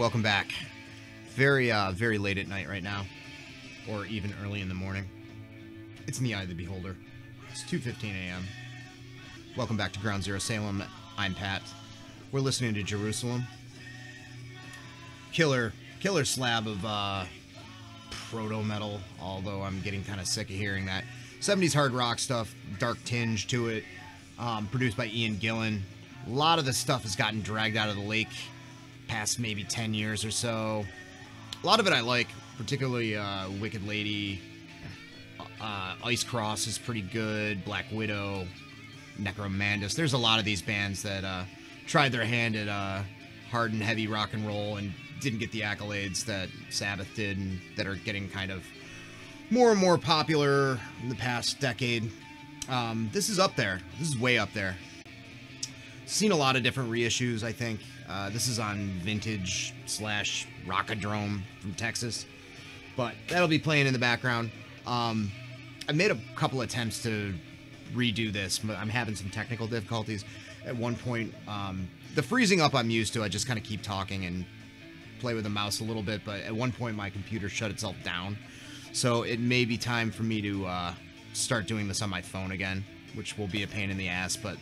welcome back. Very late at night right now, or even early in the morning. It's in the eye of the beholder. It's 2:15 a.m. Welcome back to Ground Zero Salem. I'm Pat. We're listening to Jerusalem. Killer slab of proto metal. Although I'm getting kind of sick of hearing that 70s hard rock stuff, dark tinge to it. Produced by Ian Gillan. A lot of the stuff has gotten dragged out of the lake past maybe 10 years or so. A lot of it I like, particularly Wicked Lady. Ice Cross is pretty good. Black Widow, Necromandus. There's a lot of these bands that tried their hand at hard and heavy rock and roll and didn't get the accolades that Sabbath did, and that are getting kind of more and more popular in the past decade. This is up there. This is way up there. Seen a lot of different reissues, I think. This is on Vintage / Rockadrome from Texas. But that'll be playing in the background. I made a couple attempts to redo this, but I'm having some technical difficulties. At one point, the freezing up I'm used to. I just kind of keep talking and play with the mouse a little bit. But at one point, my computer shut itself down. So it may be time for me to start doing this on my phone again, which will be a pain in the ass. But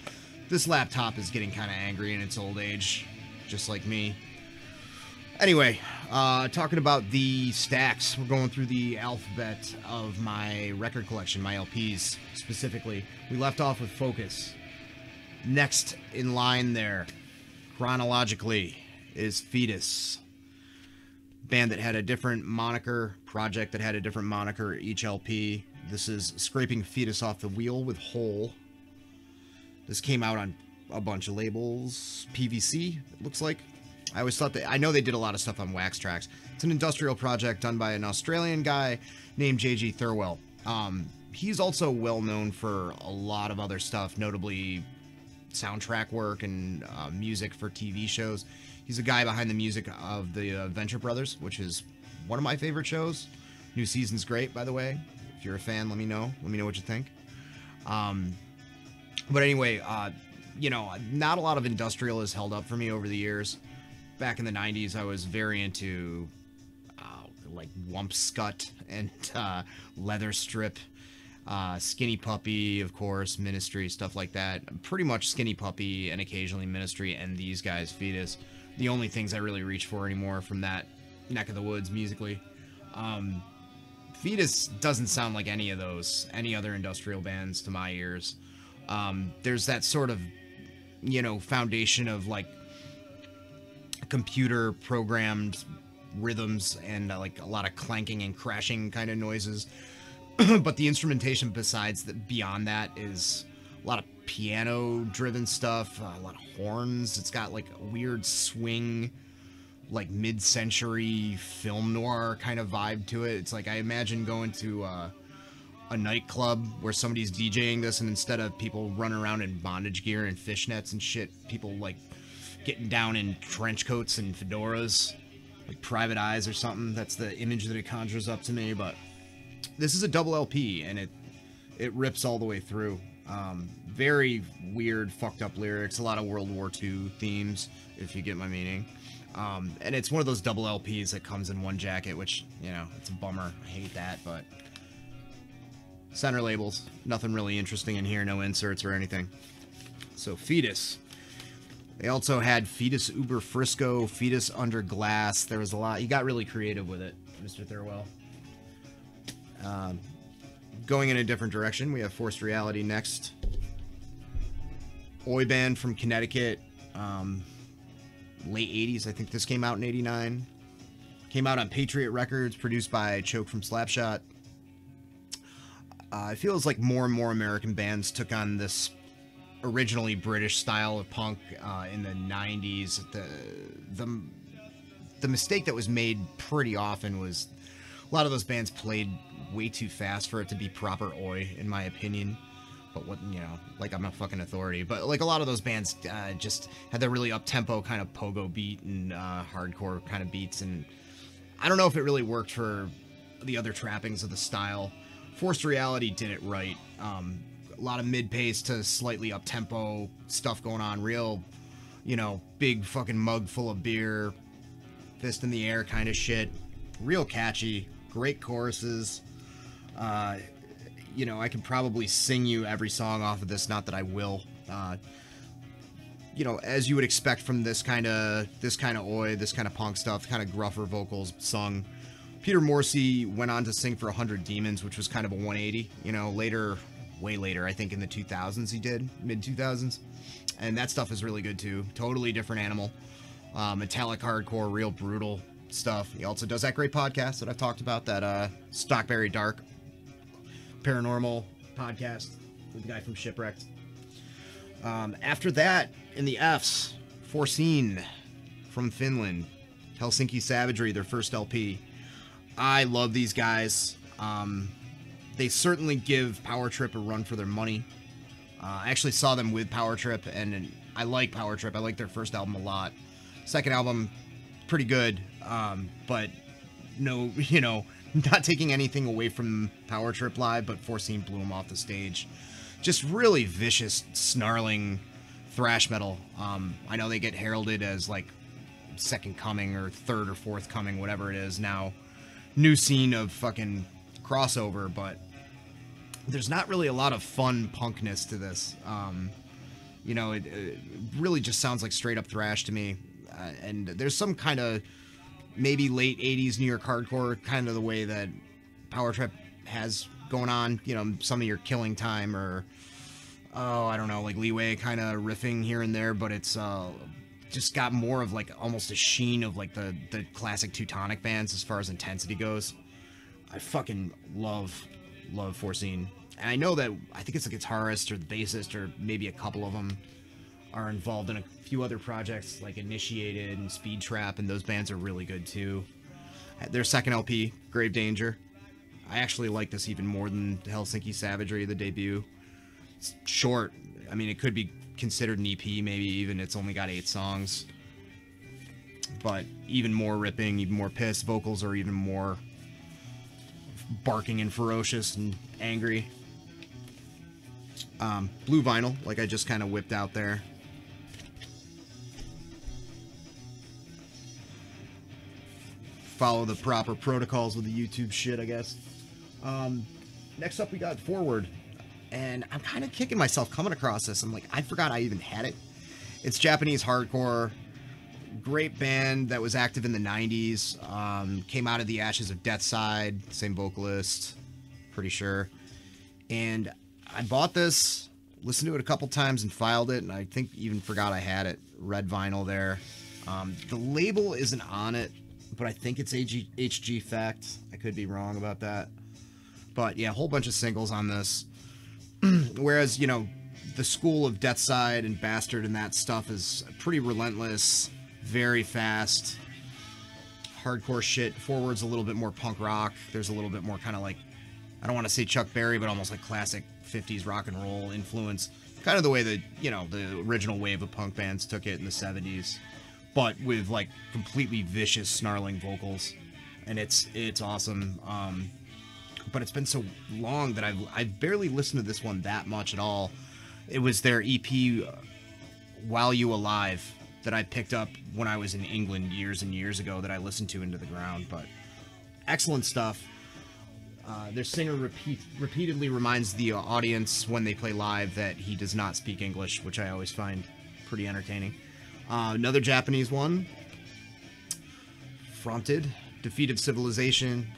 this laptop is getting kind of angry in its old age, just like me. Anyway, talking about the stacks, we're going through the alphabet of my record collection, my LPs specifically. We left off with Focus. Next in line there, chronologically, is Fetus. Band that had a different moniker, project that had a different moniker each LP. This is Scraping Fetus Off the Wheel with Hole. This came out on a bunch of labels. PVC, it looks like. I always thought that, I know they did a lot of stuff on Wax Trax. It's an industrial project done by an Australian guy named J.G. Thirlwell. He's also well known for a lot of other stuff, notably soundtrack work and music for TV shows. He's the guy behind the music of the Venture Brothers, which is one of my favorite shows. New season's great, by the way. If you're a fan, let me know. Let me know what you think. But anyway, you know, not a lot of industrial has held up for me over the years. Back in the 90s, I was very into like Wump Scut and Leather Strip, Skinny Puppy, of course, Ministry, stuff like that. Pretty much Skinny Puppy and occasionally Ministry and these guys, Fetus. The only things I really reach for anymore from that neck of the woods musically. Fetus doesn't sound like any of those, any other industrial bands to my ears. There's that sort of, you know, foundation of like computer programmed rhythms and like a lot of clanking and crashing kind of noises. But the instrumentation besides that, beyond that, is a lot of piano driven stuff, a lot of horns. It's got like a weird swing, like mid-century film noir kind of vibe to it. It's like, I imagine going to a nightclub where somebody's DJing this, and instead of people running around in bondage gear and fishnets and shit, people like getting down in trench coats and fedoras, like Private Eyes or something. That's the image that it conjures up to me. But this is a double LP, and it rips all the way through. Very weird, fucked up lyrics, a lot of World War II themes, if you get my meaning. And it's one of those double LPs that comes in one jacket, which, you know, it's a bummer. I hate that, but center labels, nothing really interesting in here, no inserts or anything. So Fetus. They also had Fetus Uber Frisco, Fetus Under Glass. There was a lot. You got really creative with it, Mr. Thirlwell. Going in a different direction, we have Forced Reality next. Oi band from Connecticut. Late 80s. I think this came out in 89. Came out on Patriot Records, produced by Choke from Slapshot. It feels like more and more American bands took on this originally British style of punk in the 90s. The mistake that was made pretty often was a lot of those bands played way too fast for it to be proper oi, in my opinion. But what, you know, like, I'm not fucking authority, but like a lot of those bands just had that really up-tempo kind of pogo beat and hardcore kind of beats, and I don't know if it really worked for the other trappings of the style. Forced Reality did it right. A lot of mid-pace to slightly up-tempo stuff going on, real, you know, big fucking mug full of beer, fist in the air kind of shit. Real catchy, great choruses. You know, I could probably sing you every song off of this, not that I will. You know, as you would expect from this kind of oi, this kind of punk stuff, kind of gruffer vocals sung. Peter Morrissey went on to sing for 100 Demons, which was kind of a 180. You know, later, way later, I think in the 2000s he did, mid-2000s. And that stuff is really good too. Totally different animal. Metallic hardcore, real brutal stuff. He also does that great podcast that I've talked about, that Stockberry Dark paranormal podcast with the guy from Shipwrecked. After that, in the Fs, Foreseen from Finland, Helsinki Savagery, their first LP. I love these guys. They certainly give Power Trip a run for their money. I actually saw them with Power Trip, and I like Power Trip. I like their first album a lot. Second album, pretty good, but no, you know, not taking anything away from Power Trip live, but Foreseen blew them off the stage. Just really vicious, snarling thrash metal. I know they get heralded as like second coming or third or fourth coming, whatever it is now. New scene of fucking crossover, but there's not really a lot of fun punkness to this. You know, it really just sounds like straight up thrash to me. And there's some kind of maybe late 80s New York hardcore, kind of the way that Power Trip has going on. You know, some of your Killing Time or, oh, I don't know, like Leeway kind of riffing here and there, but it's just got more of like almost a sheen of like the classic Teutonic bands as far as intensity goes. I fucking love Foreseen. And I know that, I think it's the guitarist or the bassist or maybe a couple of them are involved in a few other projects like Initiated and Speed Trap, and those bands are really good too. Their second LP, Grave Danger. I actually like this even more than Helsinki Savagery, the debut. It's short. I mean, it could be considered an EP, maybe even. It's only got 8 songs. But even more ripping, even more pissed. Vocals are even more barking and ferocious and angry. Blue vinyl, like I just kind of whipped out there. Follow the proper protocols with the YouTube shit, I guess. Next up, we got Forward. And I'm kind of kicking myself coming across this. I'm like, I forgot I even had it. It's Japanese hardcore. Great band that was active in the 90s. Came out of the ashes of Deathside. Same vocalist, pretty sure. And I bought this, listened to it a couple times and filed it. And I think even forgot I had it. Red vinyl there. The label isn't on it, but I think it's HG Fact. I could be wrong about that. But yeah, a whole bunch of singles on this. Whereas, you know, the school of Deathside and Bastard and that stuff is pretty relentless, very fast, hardcore shit. Forward's a little bit more punk rock. There's a little bit more kind of like, I don't want to say Chuck Berry, but almost like classic 50s rock and roll influence. Kind of the way that, you know, the original wave of punk bands took it in the 70s. But with like completely vicious, snarling vocals. And it's awesome. But it's been so long that I've barely listened to this one that much at all. It was their EP, While You Alive, that I picked up when I was in England years and years ago that I listened to into the ground. But excellent stuff. Their singer repeatedly reminds the audience when they play live that he does not speak English, which I always find pretty entertaining. Another Japanese one, Framtid, Defeat of Civilization.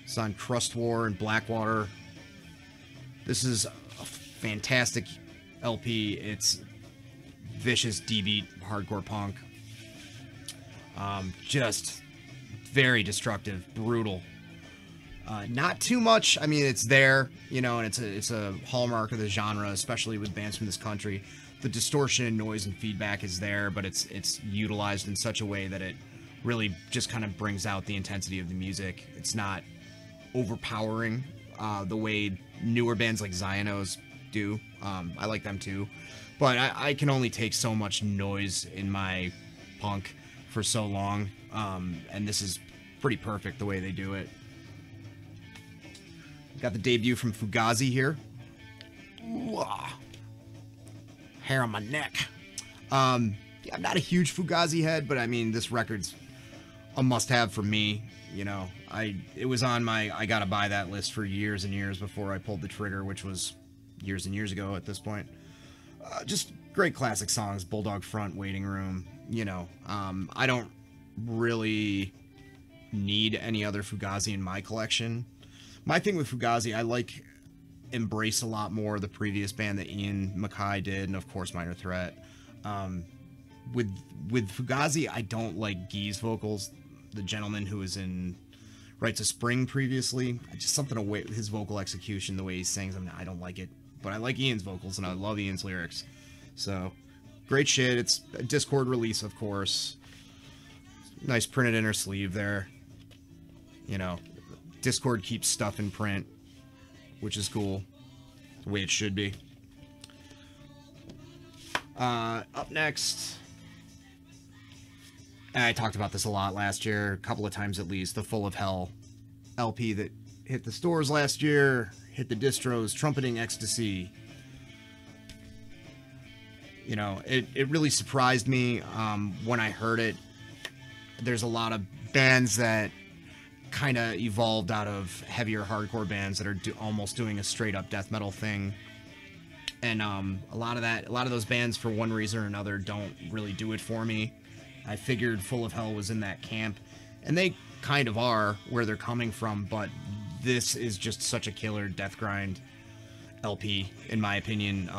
It's on Crust War and Blackwater. This is a fantastic LP. It's vicious D-beat hardcore punk. Just very destructive, brutal. Not too much. I mean, it's there, you know, and it's a hallmark of the genre, especially with bands from this country. The distortion, noise, and feedback is there, but it's utilized in such a way that it really just kind of brings out the intensity of the music. It's not overpowering the way newer bands like Xionos do. I like them too, but I can only take so much noise in my punk for so long, and this is pretty perfect the way they do it. Got the debut from Fugazi here. Ooh, hair on my neck. Yeah, I'm not a huge Fugazi head, but I mean, this record's a must-have for me. You know, it was on my I gotta buy that list for years and years before I pulled the trigger, which was years and years ago at this point. Just great classic songs, Bulldog Front, Waiting Room. You know, I don't really need any other Fugazi in my collection. My thing with Fugazi, I like Embrace a lot more, the previous band that Ian MacKaye did, and of course Minor Threat. With Fugazi, I don't like Guy's vocals, the gentleman who was in Rites of Spring previously. Just something away his vocal execution, the way he sings, I don't like it. But I like Ian's vocals, and I love Ian's lyrics. So, great shit. It's a Discord release, of course. Nice printed inner sleeve there. You know, Discord keeps stuff in print, which is cool. The way it should be. Up next, I talked about this a lot last year, a couple of times at least, the Full of Hell LP that hit the stores last year, hit the distros, Trumpeting Ecstasy. You know, it really surprised me when I heard it. There's a lot of bands that kind of evolved out of heavier hardcore bands that are almost doing a straight up death metal thing. And a lot of those bands, for one reason or another, don't really do it for me. I figured Full of Hell was in that camp, and they kind of are where they're coming from, but this is just such a killer death grind LP, in my opinion.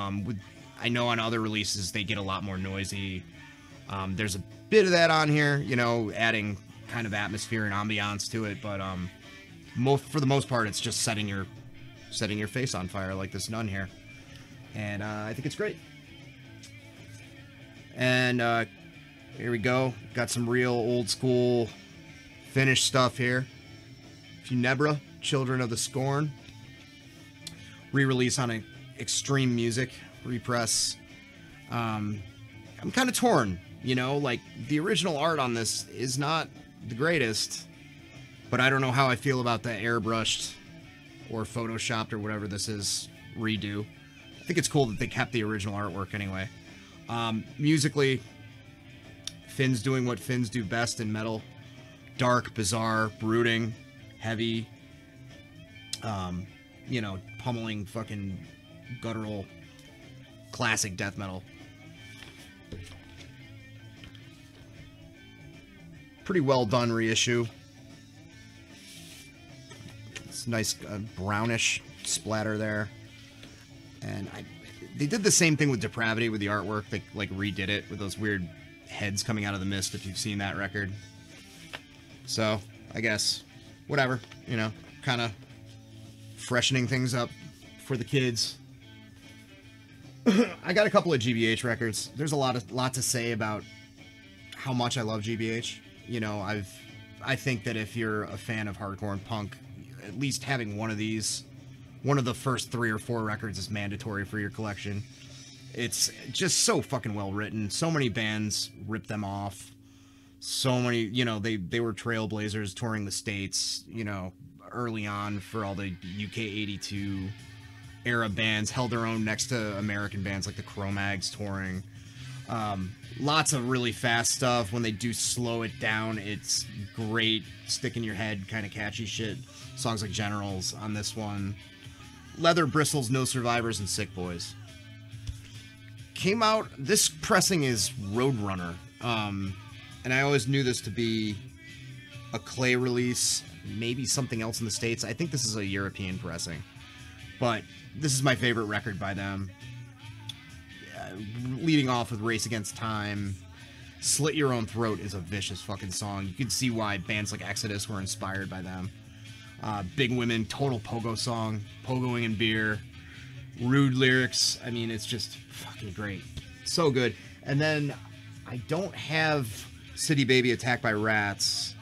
I know on other releases they get a lot more noisy. There's a bit of that on here, you know, adding kind of atmosphere and ambiance to it, but for the most part, it's just setting your face on fire like this nun here, and I think it's great. And here we go, got some real old school Finnish stuff here. Funebre, Children of the Scorn, re-release on Extreme Music repress. I'm kind of torn, you know, like the original art on this is not the greatest, but I don't know how I feel about the airbrushed or photoshopped or whatever this is redo. I think it's cool that they kept the original artwork anyway. Musically, Finn's doing what Finns do best in metal. Dark, bizarre, brooding, heavy, you know, pummeling fucking guttural classic death metal. Pretty well done reissue. It's nice brownish splatter there. And they did the same thing with Depravity with the artwork. They like redid it with those weird heads coming out of the mist, if you've seen that record. So, I guess, whatever, you know, kind of freshening things up for the kids. I got a couple of GBH records. There's a lot to say about how much I love GBH. You know, I think that if you're a fan of hardcore and punk, at least having one of these, one of the first 3 or 4 records is mandatory for your collection. It's just so fucking well written. So many bands ripped them off. So many, you know, they were trailblazers touring the States, you know, early on for all the UK 82 era bands, held their own next to American bands like the Cro-Mags touring. Lots of really fast stuff. When they do slow it down, it's great, stick in your head, kind of catchy shit. Songs like Generals on this one. Leather Bristles, No Survivors, and Sick Boys. Came out, this pressing is Roadrunner. And I always knew this to be a Clay release, maybe something else in the States. I think this is a European pressing. But this is my favorite record by them. Leading off with Race Against Time. Slit Your Own Throat is a vicious fucking song. You can see why bands like Exodus were inspired by them. Big Women, total pogo song. Pogoing and beer. Rude lyrics. I mean, it's just fucking great. So good. And then I don't have City Baby Attacked by Rats,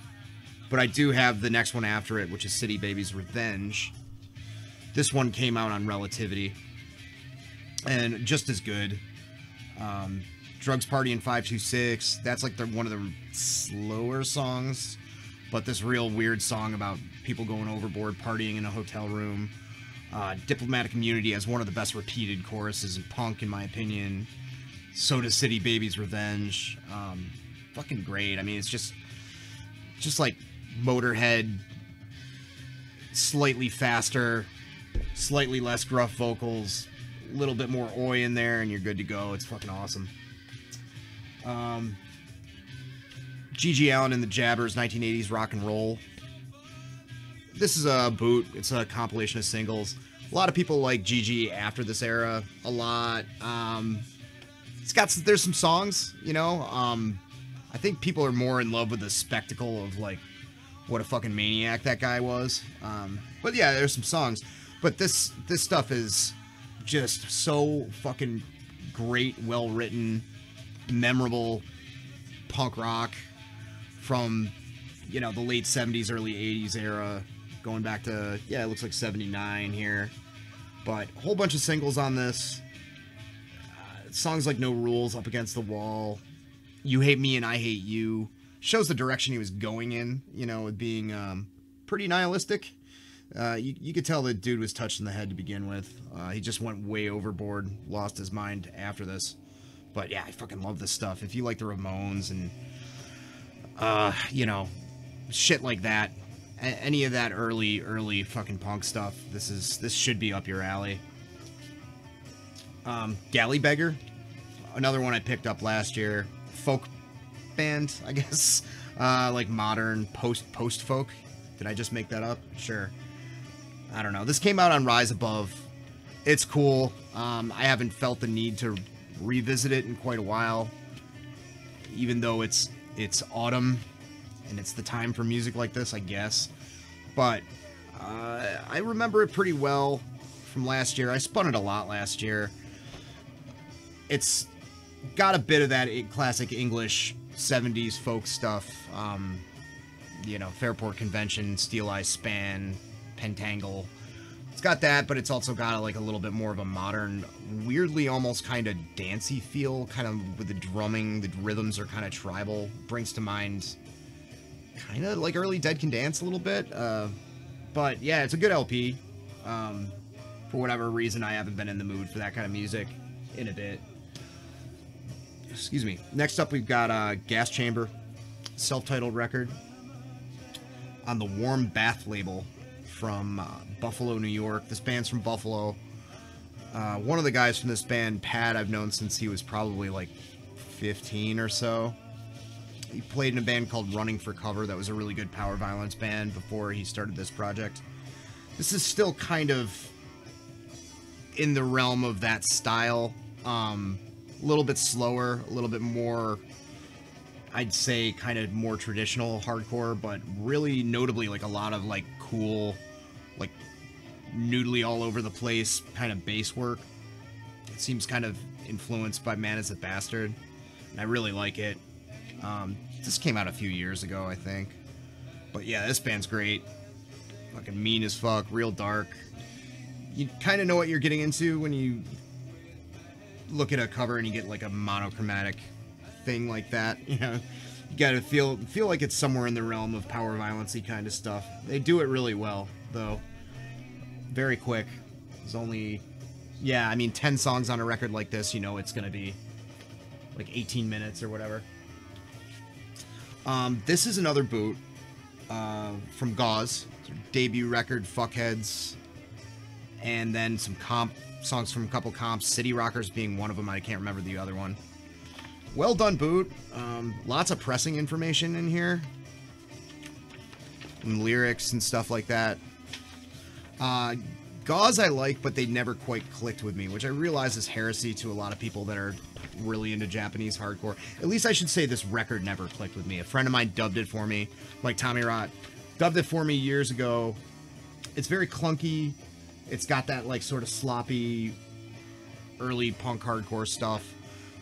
but I do have the next one after it, which is City Baby's Revenge. This one came out on Relativity, and just as good. Drugs Party in 526, that's like one of the slower songs, but this real weird song about people going overboard, partying in a hotel room. Diplomatic Immunity has one of the best repeated choruses in punk, in my opinion. So does City Baby's Revenge. Fucking great. I mean, it's just just like Motorhead, slightly faster, slightly less gruff vocals, a little bit more oi in there, and you're good to go. It's fucking awesome. G.G. Allin and the Jabbers, 1980s rock and roll. This is a boot. It's a compilation of singles. A lot of people like G.G. after this era a lot. There's some songs, you know. I think people are more in love with the spectacle of like what a fucking maniac that guy was. But yeah, there's some songs. But this stuff is just so fucking great, well written, memorable punk rock from, you know, the late 70s, early 80s era, going back to, yeah, it looks like 79 here. But a whole bunch of singles on this. Songs like No Rules, Up Against the Wall, You Hate Me and I Hate You. Shows the direction he was going in, you know, with being pretty nihilistic. You could tell the dude was touched in the head to begin with. He just went way overboard, lost his mind after this. But yeah, I fucking love this stuff. If you like the Ramones and, you know, shit like that, any of that early fucking punk stuff, this should be up your alley. Galley Beggar, another one I picked up last year. Folk band, I guess. Like modern post folk. Did I just make that up? Sure. I don't know. This came out on Rise Above. It's cool. I haven't felt the need to revisit it in quite a while, even though it's autumn and it's the time for music like this, I guess. But I remember it pretty well from last year. I spun it a lot last year. It's got a bit of that classic English 70s folk stuff. You know, Fairport Convention, Steel Eye Span, Pentangle. It's got that, but it's also got like a little bit more of a modern, weirdly almost kind of dancey feel, kind of with the drumming. The rhythms are kind of tribal. Brings to mind kind of like early Dead Can Dance a little bit. But yeah, it's a good LP. For whatever reason, I haven't been in the mood for that kind of music in a bit. Excuse me. Next up, we've got Gas Chamber, self-titled record on the Warm Bath label from Buffalo, New York. This band's from Buffalo. One of the guys from this band, Pat, I've known since he was probably like 15 or so. He played in a band called Running for Cover. That was a really good power violence band before he started this project. This is still kind of in the realm of that style. A little bit slower, a little bit more, I'd say, kind of more traditional hardcore, but really notably like a lot of like cool, like noodly all over the place kind of bass work. It seems kind of influenced by Man is a Bastard, and I really like it. This came out a few years ago, I think. But yeah, this band's great. Fucking mean as fuck, real dark. You kind of know what you're getting into when you look at a cover and you get like a monochromatic thing like that. You know, you gotta feel like it's somewhere in the realm of power violence-y kind of stuff. They do it really well, though. Very quick. There's only, yeah, I mean, 10 songs on a record like this, you know it's gonna be like 18 minutes or whatever. This is another boot from Gauze, debut record, Fuckheads, and then some songs from a couple comps, City Rockers being one of them. I can't remember the other one. Well done boot. Lots of pressing information in here, and lyrics and stuff like that. Gauze I like, but they never quite clicked with me, which I realize is heresy to a lot of people that are really into Japanese hardcore. At least I should say this record never clicked with me. A friend of mine dubbed it for me, like Tommy Rott, dubbed it for me years ago. It's very clunky. It's got that like sort of sloppy early punk hardcore stuff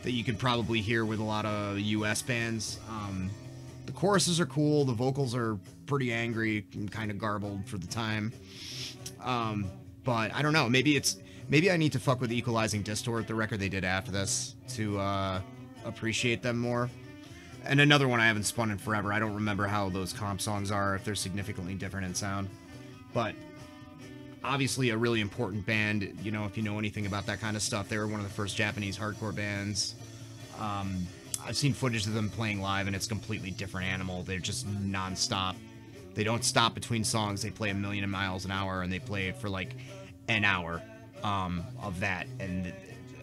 that you could probably hear with a lot of US bands. The choruses are cool. The vocals are pretty angry and kind of garbled for the time. But I don't know. Maybe I need to fuck with Equalizing Distort, the record they did after this, to appreciate them more. And another one I haven't spun in forever. I don't remember how those comp songs are, if they're significantly different in sound. But obviously a really important band, you know, if you know anything about that kind of stuff. They were one of the first Japanese hardcore bands. I've seen footage of them playing live, and it's a completely different animal. They're just non-stop. They don't stop between songs. They play 1,000,000 miles an hour, and they play it for like an hour of that, and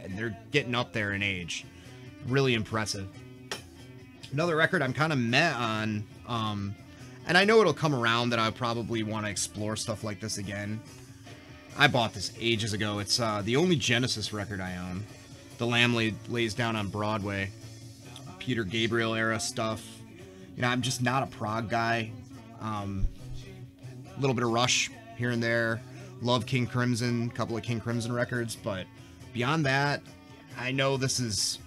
they're getting up there in age. Really impressive. Another record I'm kind of meh on, and I know it'll come around that I probably want to explore stuff like this again. I bought this ages ago. It's the only Genesis record I own. The Lamb Lays Down on Broadway. Peter Gabriel era stuff. You know, I'm just not a prog guy. A little bit of Rush here and there. Love King Crimson, a couple of King Crimson records, but beyond that, I know this is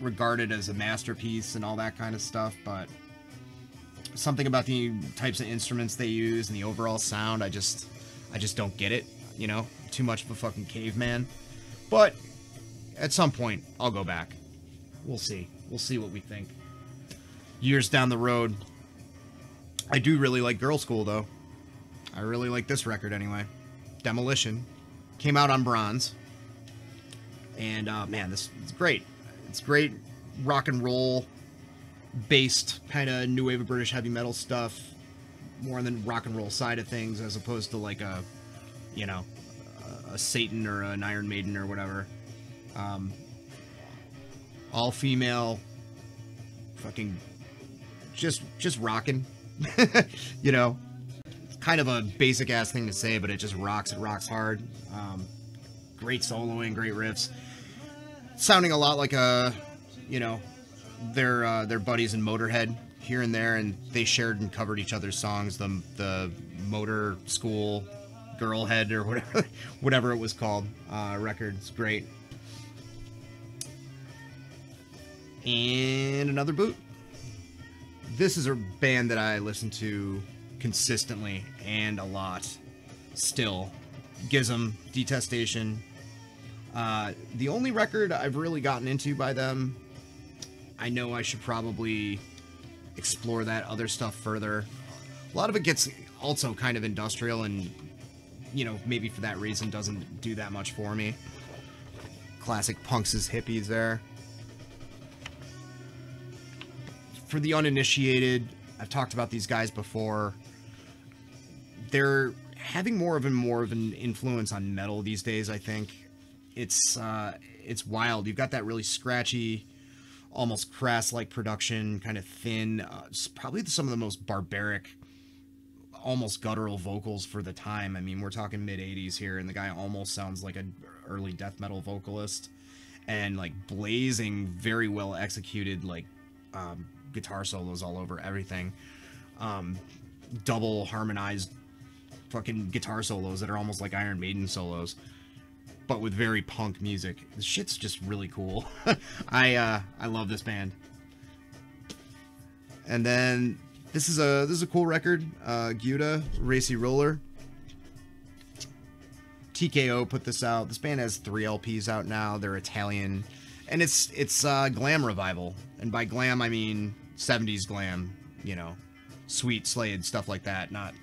regarded as a masterpiece and all that kind of stuff, but something about the types of instruments they use and the overall sound, I just don't get it, you know? Too much of a fucking caveman. But at some point, I'll go back. We'll see. We'll see what we think. Years down the road. I do really like Girlschool, though. I really like this record, anyway. Demolition. Came out on bronze. And, man, this is great. It's great rock and roll based kind of new wave of British heavy metal stuff. More on the rock and roll side of things, as opposed to, like, a, you know, a Satan or an Iron Maiden or whatever. All female, fucking just rocking. You know, kind of a basic ass thing to say, but it just rocks. It rocks hard. Great soloing, great riffs. Sounding a lot like you know, their buddies in Motorhead here and there, and they shared and covered each other's songs. The Motor School Girl Head or whatever it was called record. It's great. And another boot. This is a band that I listen to consistently and a lot still. GISM, Detestation. The only record I've really gotten into by them, I know I should probably explore that other stuff further. A lot of it gets also kind of industrial, and, you know, maybe for that reason doesn't do that much for me. Classic punks as hippies there. For the uninitiated, I've talked about these guys before. They're having more of an influence on metal these days, I think. It's wild. You've got that really scratchy, almost crass-like production, kind of thin. It's probably some of the most barbaric, almost guttural vocals for the time. I mean, we're talking mid-'80s here, and the guy almost sounds like an early death metal vocalist. And, like, blazing, very well executed, like, guitar solos all over everything. Double harmonized fucking guitar solos that are almost like Iron Maiden solos, but with very punk music. This shit's just really cool. I love this band. And then this is a cool record. Gouda, Racy Roller. TKO put this out. This band has 3 LPs out now. They're Italian, and it's glam revival. And by glam I mean 70s glam, you know, Sweet Slade, stuff like that, not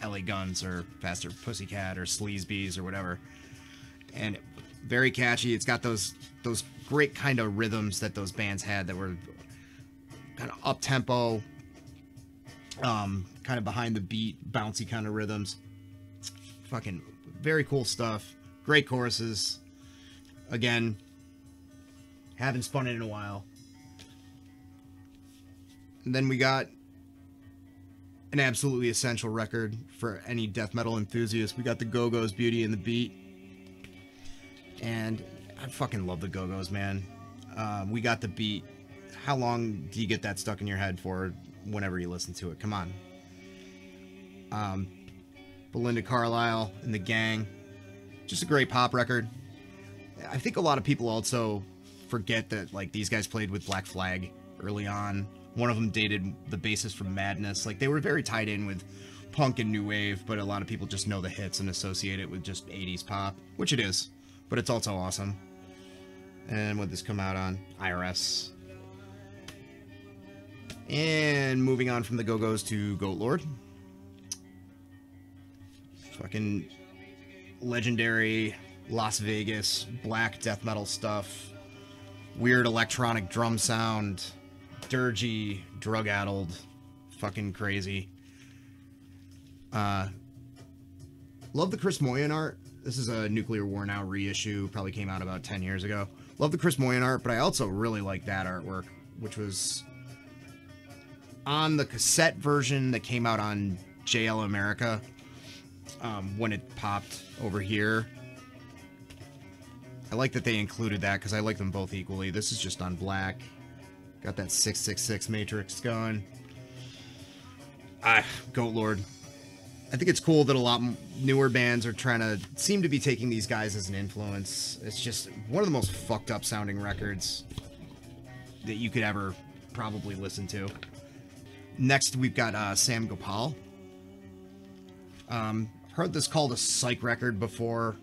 LA Guns or Faster Pussycat or Sleazebees or whatever. And very catchy. It's got those great kind of rhythms that those bands had that were kind of up-tempo, kind of behind the beat, bouncy kind of rhythms. Fucking very cool stuff. Great choruses. Again, haven't spun it in a while. And then we got an absolutely essential record for any death metal enthusiast. We got the Go Gos, Beauty and the Beat. And I fucking love the Go Gos, man. We got the beat. How long do you get that stuck in your head for whenever you listen to it? Come on. Belinda Carlisle and the Gang. Just a great pop record. I think a lot of people also forget that, like, these guys played with Black Flag early on. One of them dated the bassist from Madness. Like, they were very tied in with punk and new wave, but a lot of people just know the hits and associate it with just 80s pop, which it is, but it's also awesome. And what did this come out on? IRS. And moving on from the Go Gos to Goatlord. Fucking legendary Las Vegas black death metal stuff. weird electronic drum sound, dirgy, drug-addled, fucking crazy. Love the Chris Moyen art. This is a Nuclear War Now reissue, probably came out about 10 years ago. Love the Chris Moyen art, but I also really like that artwork, which was on the cassette version that came out on JL America when it popped over here. I like that they included that because I like them both equally. This is just on black. Got that 666 matrix going. Goatlord. I think it's cool that a lot newer bands are seem to be taking these guys as an influence. It's just one of the most fucked up sounding records that you could ever probably listen to. Next, we've got Sam Gopal. Heard this called a psych record before.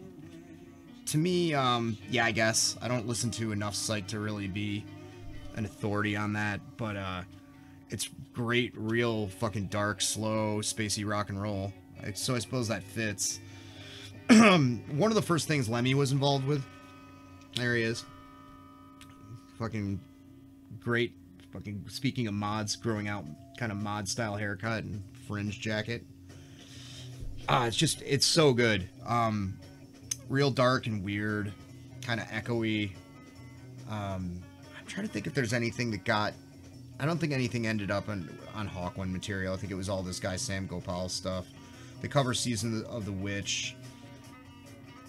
To me, yeah, I guess. I don't listen to enough psych to really be an authority on that, but it's great, real fucking dark, slow, spacey rock and roll. So I suppose that fits. One of the first things Lemmy was involved with. There he is. Fucking great. Fucking speaking of mods, growing out kind of mod style haircut and fringe jacket. It's so good. Real dark and weird, kind of echoey. I'm trying to think if there's anything that got... I don't think anything ended up on Hawkwind material. I think it was all this guy Sam Gopal stuff. The cover Season of the Witch.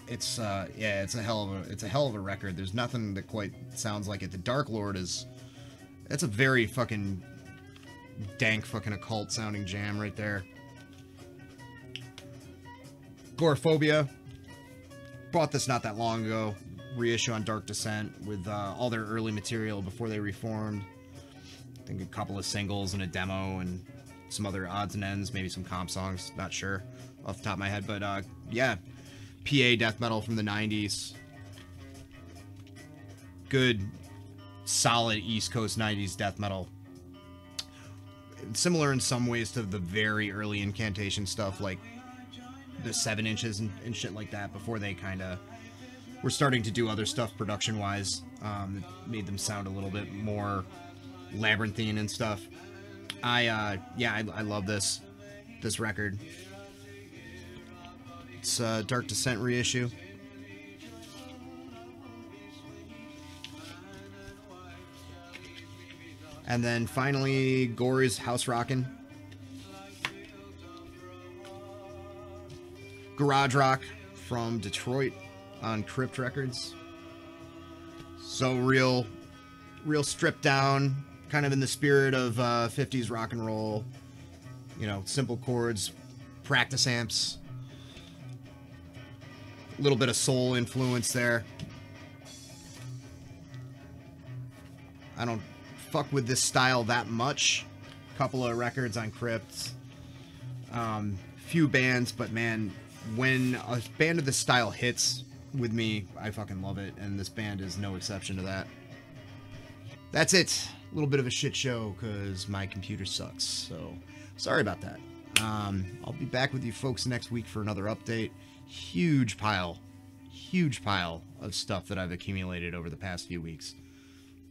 It's yeah, it's a hell of a record. There's nothing that quite sounds like it. The Dark Lord that's a very fucking dank fucking occult sounding jam right there. Goreaphobia. Bought this not that long ago. Reissue on Dark Descent with all their early material before they reformed. I think a couple of singles and a demo and some other odds and ends, maybe some comp songs, not sure off the top of my head, but yeah, PA death metal from the 90s. Good, solid East Coast 90s death metal. Similar in some ways to the very early Incantation stuff, like the 7 inches and shit like that, before they kind of were starting to do other stuff production-wise. That made them sound a little bit more labyrinthine and stuff. I love this record. It's a Dark Descent reissue. And then finally, Gories House Rockin'. Garage rock from Detroit on Crypt Records. So real stripped down, kind of in the spirit of 50s rock and roll. You know, simple chords, practice amps. A little bit of soul influence there. I don't fuck with this style that much. Couple of records on Crypt. Few bands, but man, when a band of this style hits with me, I fucking love it, and this band is no exception to that. That's it. A little bit of a shit show because my computer sucks, so sorry about that. I'll be back with you folks next week for another update. Huge pile of stuff that I've accumulated over the past few weeks.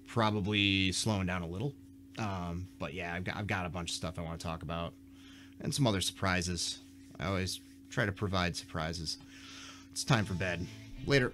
Probably slowing down a little, but yeah, I've got a bunch of stuff I want to talk about, and some other surprises. I always try to provide surprises. It's time for bed. Later.